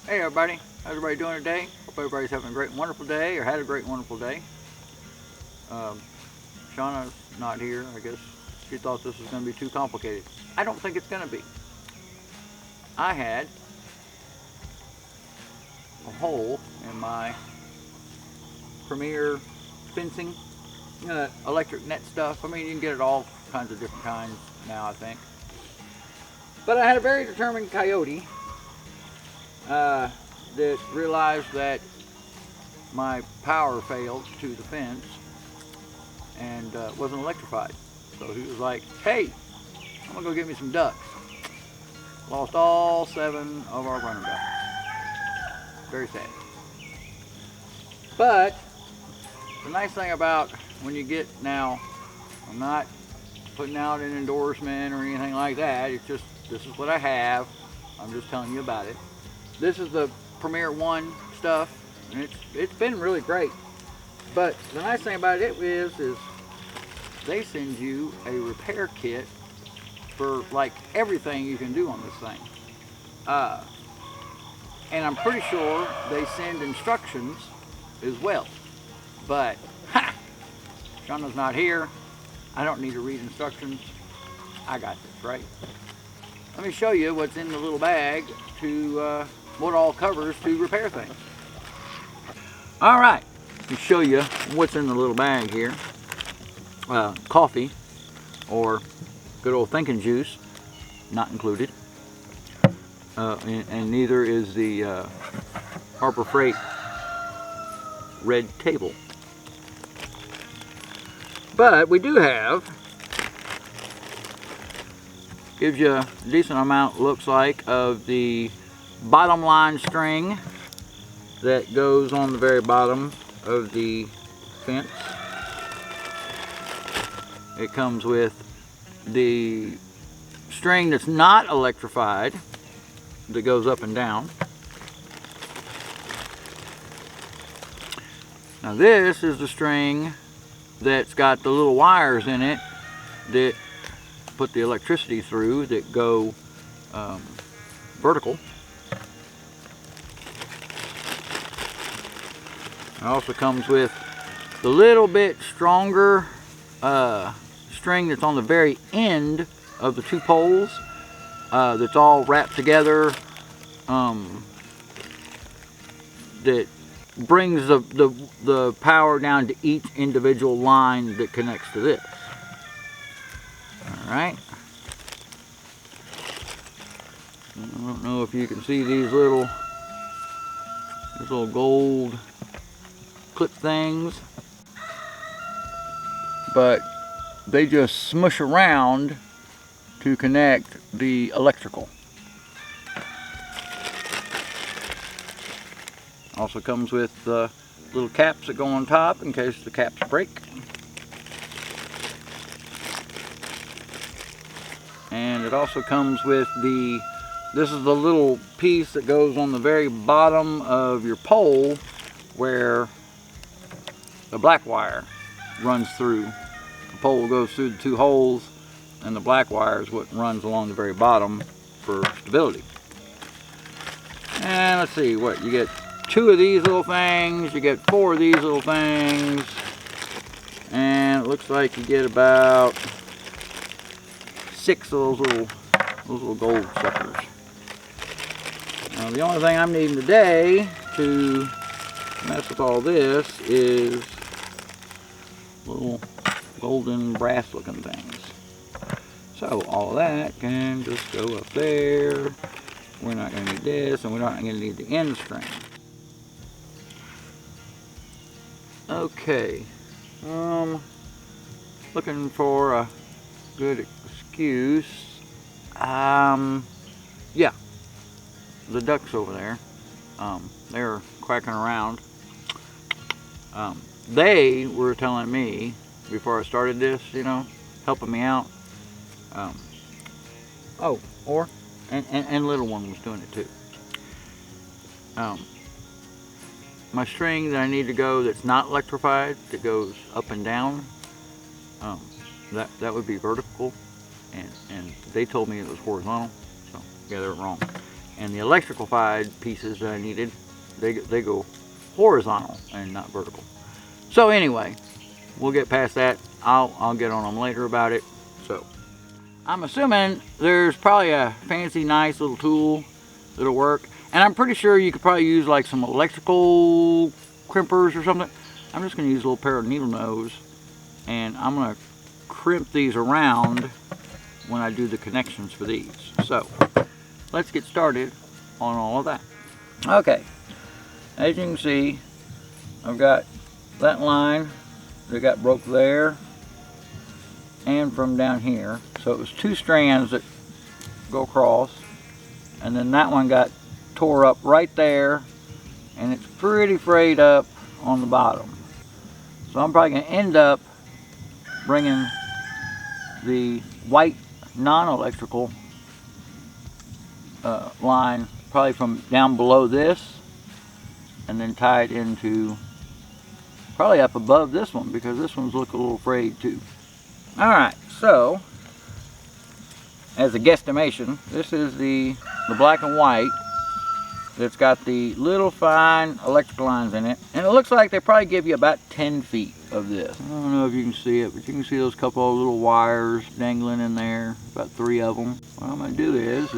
Hey everybody, how's everybody doing today? Hope everybody's having a great and wonderful day, or had a great and wonderful day. Shauna's not here. I guess she thought this was going to be too complicated. I don't think it's going to be. I had a hole in my Premier fencing, you know, that electric net stuff. I mean, you can get it all kinds of different kinds now, I think. But I had a very determined coyote that realized that my power failed to the fence and wasn't electrified. So he was like, hey, I'm gonna go get me some ducks. Lost all 7 of our running ducks. Very sad. But the nice thing about when you get now, I'm not putting out an endorsement or anything like that. It's just, this is what I have. I'm just telling you about it. This is the Premier 1 stuff, and it's been really great. But the nice thing about it is they send you a repair kit for like everything you can do on this thing. And I'm pretty sure they send instructions as well. But Shauna's not here. I don't need to read instructions. I got this, right? Let me show you what's in the little bag to what all covers to repair things. All right, let me show you what's in the little bag here. Coffee or good old thinking juice, not included. And neither is the Harbor Freight red table. But we do have, gives you a decent amount, looks like, of the bottom line string that goes on the very bottom of the fence. It comes with the string that's not electrified that goes up and down. Now this is the string that's got the little wires in it that put the electricity through that go vertical. It also comes with the little bit stronger string that's on the very end of the 2 poles that's all wrapped together, that brings the power down to each individual line that connects to this. Alright. I don't know if you can see these little gold clip things, but they just smush around to connect the electrical. Also comes with little caps that go on top in case the caps break. And it also comes with this is the little piece that goes on the very bottom of your pole where the black wire runs through. The pole goes through the 2 holes, and the black wire is what runs along the very bottom for stability. And let's see, what you get, 2 of these little things, you get 4 of these little things, and it looks like you get about 6 of those little gold suckers. Now the only thing I'm needing today to mess with all this is little golden brass looking things. So all of that can just go up there. We're not going to need this, and we're not going to need the end string. Okay, looking for a good excuse. Yeah, the ducks over there, they're quacking around. They were telling me before I started this, you know, helping me out. And little one was doing it too. My string that I need to go that's not electrified, that goes up and down, that would be vertical, and they told me it was horizontal, so yeah, they were wrong. And the electrified pieces that I needed, they go horizontal and not vertical. So anyway, we'll get past that. I'll get on them later about it. So I'm assuming there's probably a fancy nice little tool that'll work, and I'm pretty sure you could probably use like some electrical crimpers or something. I'm just going to use a little pair of needle nose, and I'm going to crimp these around when I do the connections for these. So let's get started on all of that. Okay, as you can see, I've got that line that got broke there and from down here. So it was two strands that go across, and then that one got tore up right there, and it's pretty frayed up on the bottom. So I'm probably going to end up bringing the white non-electrical line probably from down below this, and then tie it into probably up above this one, because this one's look a little frayed too. Alright, so as a guesstimation, this is the black and white that's got the little fine electrical lines in it, and it looks like they probably give you about 10 feet of this. I don't know if you can see it, but you can see those couple of little wires dangling in there, about 3 of them. What I'm going to do is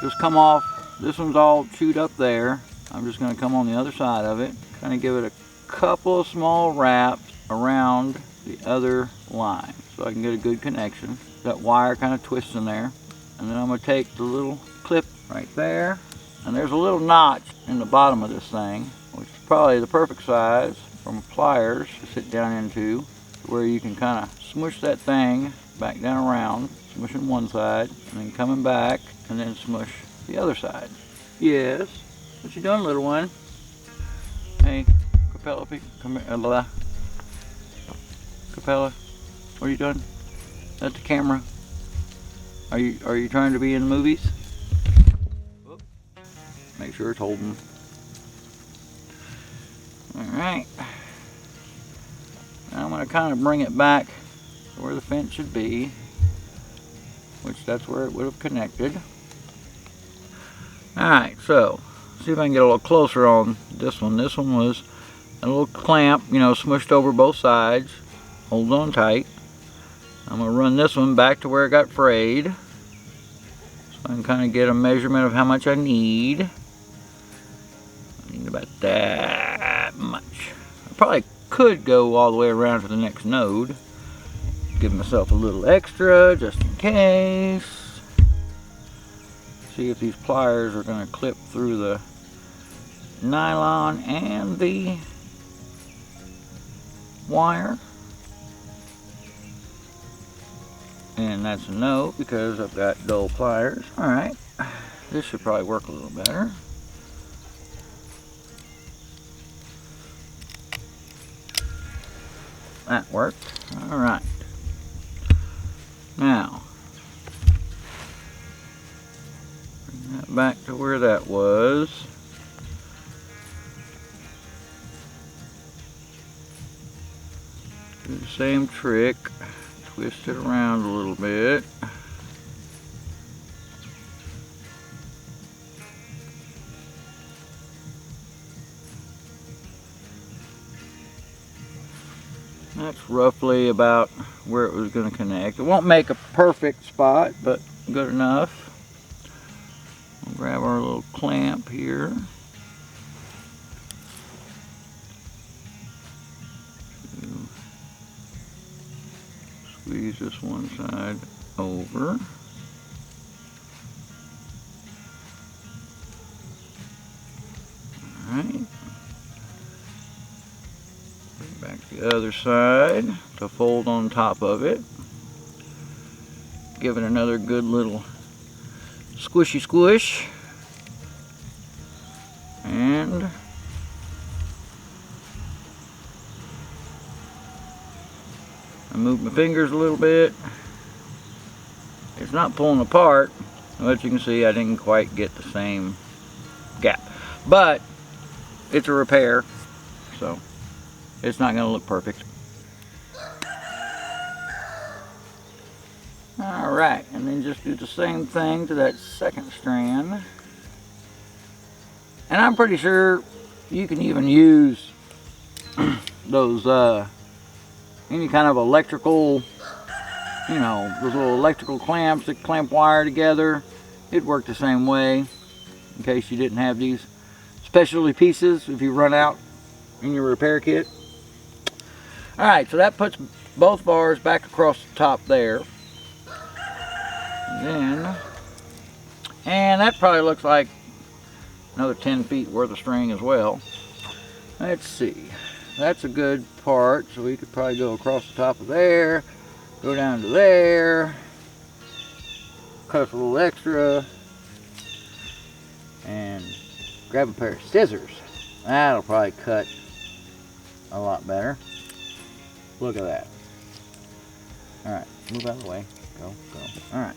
just come off. This one's all chewed up there. I'm just going to come on the other side of it, kind of give it a couple of small wraps around the other line so I can get a good connection. That wire kind of twists in there, and then I'm going to take the little clip right there, and there's a little notch in the bottom of this thing, which is probably the perfect size from pliers to sit down into, where you can kind of smush that thing back down around, smushing one side and then coming back and then smush the other side. Yes, what you doing, little one? Hey, Capella, come here. Capella, what are you doing? At the camera. Are you trying to be in the movies? Whoop. Make sure it's holding. Alright. Now I'm going to kind of bring it back to where the fence should be, which that's where it would have connected. Alright, so see if I can get a little closer on this one. This one was a little clamp, you know, smushed over both sides. Hold on tight. I'm going to run this one back to where it got frayed, so I can kind of get a measurement of how much I need. I need about that much. I probably could go all the way around to the next node. Give myself a little extra just in case. See if these pliers are going to clip through the nylon and the wire. And that's a no, because I've got dull pliers. Alright, this should probably work a little better. That worked. Alright. Now, bring that back to where that was. Do the same trick. Twist it around a little bit. That's roughly about where it was going to connect. It won't make a perfect spot, but good enough. We'll grab our little clamp here. Squeeze this one side over. Alright. Bring back the other side to fold on top of it. Give it another good little squishy squish. And I move my fingers a little bit. It's not pulling apart, but you can see I didn't quite get the same gap. But it's a repair, so it's not going to look perfect. Alright. Alright, and then just do the same thing to that second strand. And I'm pretty sure you can even use those, any kind of electrical, you know, those little electrical clamps that clamp wire together. It'd work the same way, in case you didn't have these specialty pieces if you run out in your repair kit. Alright, so that puts both bars back across the top there. And that probably looks like another 10 feet worth of string as well. Let's see. That's a good part, so we could probably go across the top of there, go down to there, cut us a little extra, and grab a pair of scissors. That'll probably cut a lot better. Look at that. Alright, move out of the way. Go, go. Alright.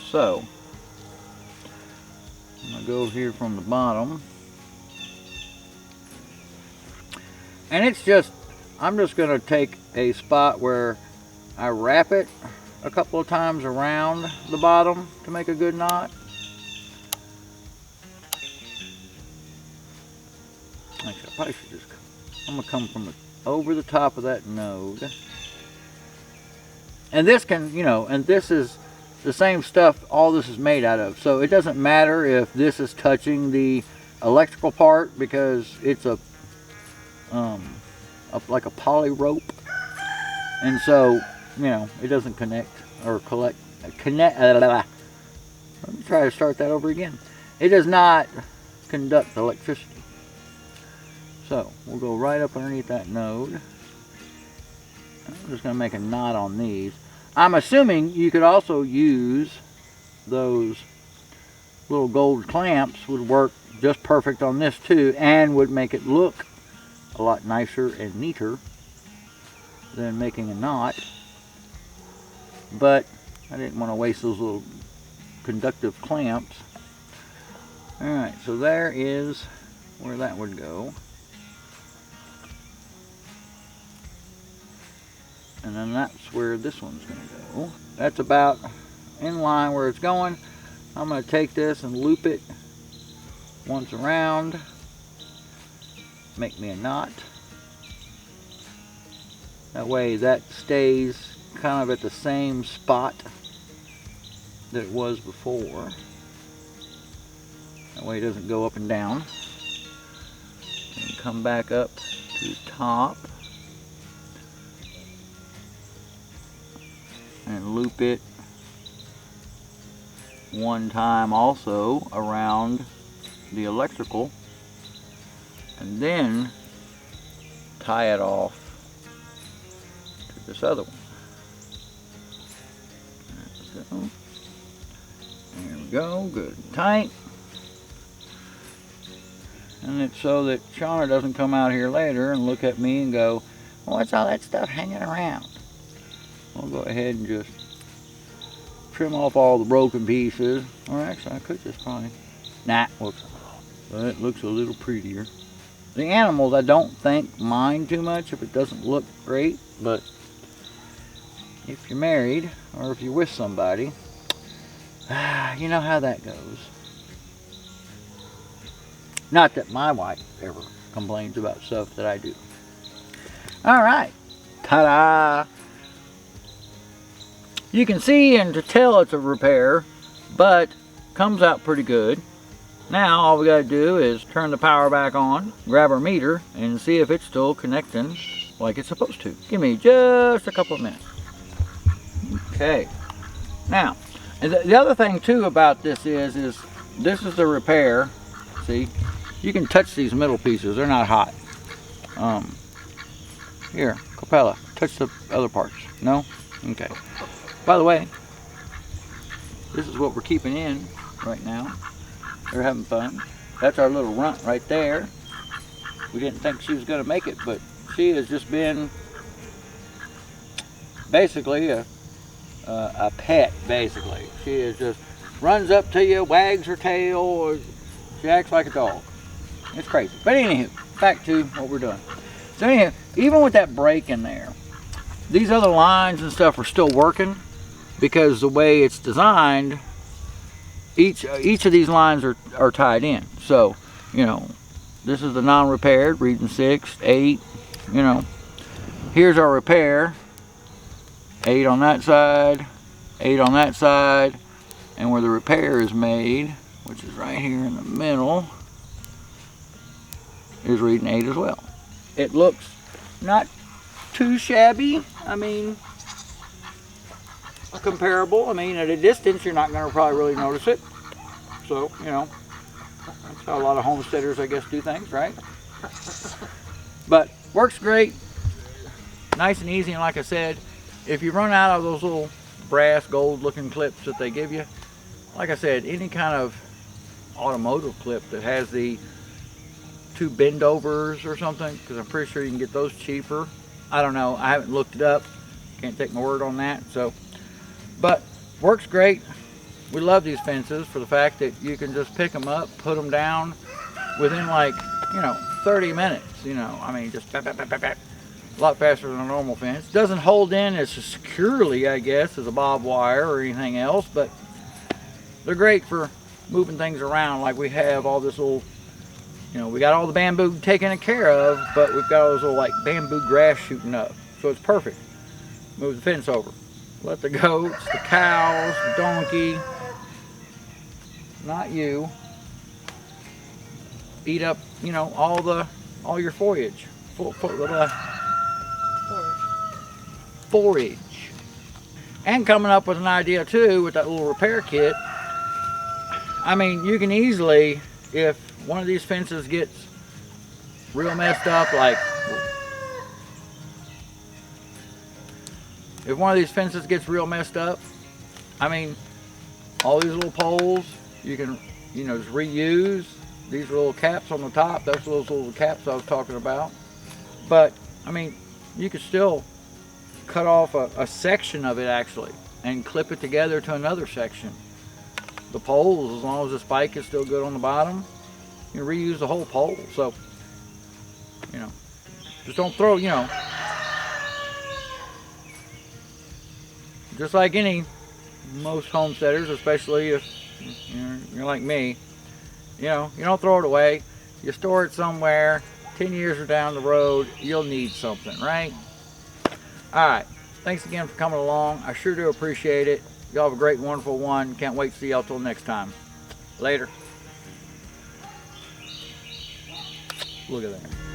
So, I'm going to go here from the bottom. And it's just, I'm just going to take a spot where I wrap it a couple of times around the bottom to make a good knot. Actually, I probably should just, I'm going to come from over the top of that node. And this can, you know, and this is the same stuff all this is made out of. So it doesn't matter if this is touching the electrical part, because it's like a poly rope. And so, you know, it doesn't connect or connect. Let me try to start that over again. It does not conduct electricity. So we'll go right up underneath that node. I'm just going to make a knot on these. I'm assuming you could also use those little gold clamps, would work just perfect on this too, and would make it look a lot nicer and neater than making a knot. But I didn't want to waste those little conductive clamps. Alright, so there is where that would go. And then that's where this one's going to go. That's about in line where it's going. I'm going to take this and loop it once around. Make me a knot. That way that stays kind of at the same spot that it was before. That way it doesn't go up and down. And come back up to the top. And loop it one time also around the electrical, and then tie it off to this other one. So, there we go, good and tight. And it's so that Shauna doesn't come out here later and look at me and go, well, what's all that stuff hanging around? I'll go ahead and just trim off all the broken pieces. Or actually, I could just probably, nah, whoops. But it looks a little prettier. The animals, I don't think, mind too much if it doesn't look great. But if you're married, or if you're with somebody, you know how that goes. Not that my wife ever complains about stuff that I do. Alright. Ta-da! You can see and to tell it's a repair, but comes out pretty good. Now all we got to do is turn the power back on, grab our meter, and see if it's still connecting like it's supposed to. Give me just a couple of minutes. Okay. Now, and the other thing too about this is this is the repair. See, you can touch these middle pieces; they're not hot. Here, Capella, touch the other parts. No? Okay. By the way, this is what we're keeping in right now. They're having fun. That's our little runt right there. We didn't think she was going to make it, but she has just been basically a pet, basically. She is just runs up to you, wags her tail, or she acts like a dog. It's crazy. But anywho, back to what we're doing. So anyhow, even with that break in there, these other lines and stuff are still working. because the way it's designed, each of these lines are tied in. So, you know, this is the non-repaired, reading 6, 8, you know. Here's our repair, 8 on that side, 8 on that side, and where the repair is made, which is right here in the middle, is reading 8 as well. It looks not too shabby. I mean, comparable. I mean, at a distance, you're not going to probably really notice it. So, you know, that's how a lot of homesteaders, I guess, do things, right? But works great. Nice and easy. And like I said, if you run out of those little brass gold looking clips that they give you, like I said, any kind of automotive clip that has the 2 bend overs or something, because I'm pretty sure you can get those cheaper. I don't know, I haven't looked it up, can't take my word on that. So, but works great. We love these fences for the fact that you can just pick them up, put them down within, like, you know, 30 minutes. You know, I mean, just bap, bap, bap, bap, bap. A lot faster than a normal fence. Doesn't hold in as securely, I guess, as a bob wire or anything else, but they're great for moving things around. Like we have all this little, you know, we got all the bamboo taken care of, but we've got all those little like bamboo grass shooting up. So it's perfect. Move the fence over. Let the goats, the cows, the donkey, not you, eat up, you know, all your forage. Forage. And coming up with an idea too with that little repair kit. I mean, you can easily, if one of these fences gets real messed up, like if one of these fences gets real messed up, I mean, all these little poles, you can, you know, just reuse these little caps on the top. That's those little caps I was talking about. But, I mean, you could still cut off a section of it actually and clip it together to another section. The poles, as long as the spike is still good on the bottom, you can reuse the whole pole. So, you know, just don't throw, you know, just like most homesteaders, especially if you're like me, you know, you don't throw it away. You store it somewhere. 10 years or down the road, you'll need something, right? All right. Thanks again for coming along. I sure do appreciate it. Y'all have a great, wonderful one. Can't wait to see y'all till next time. Later. Look at that.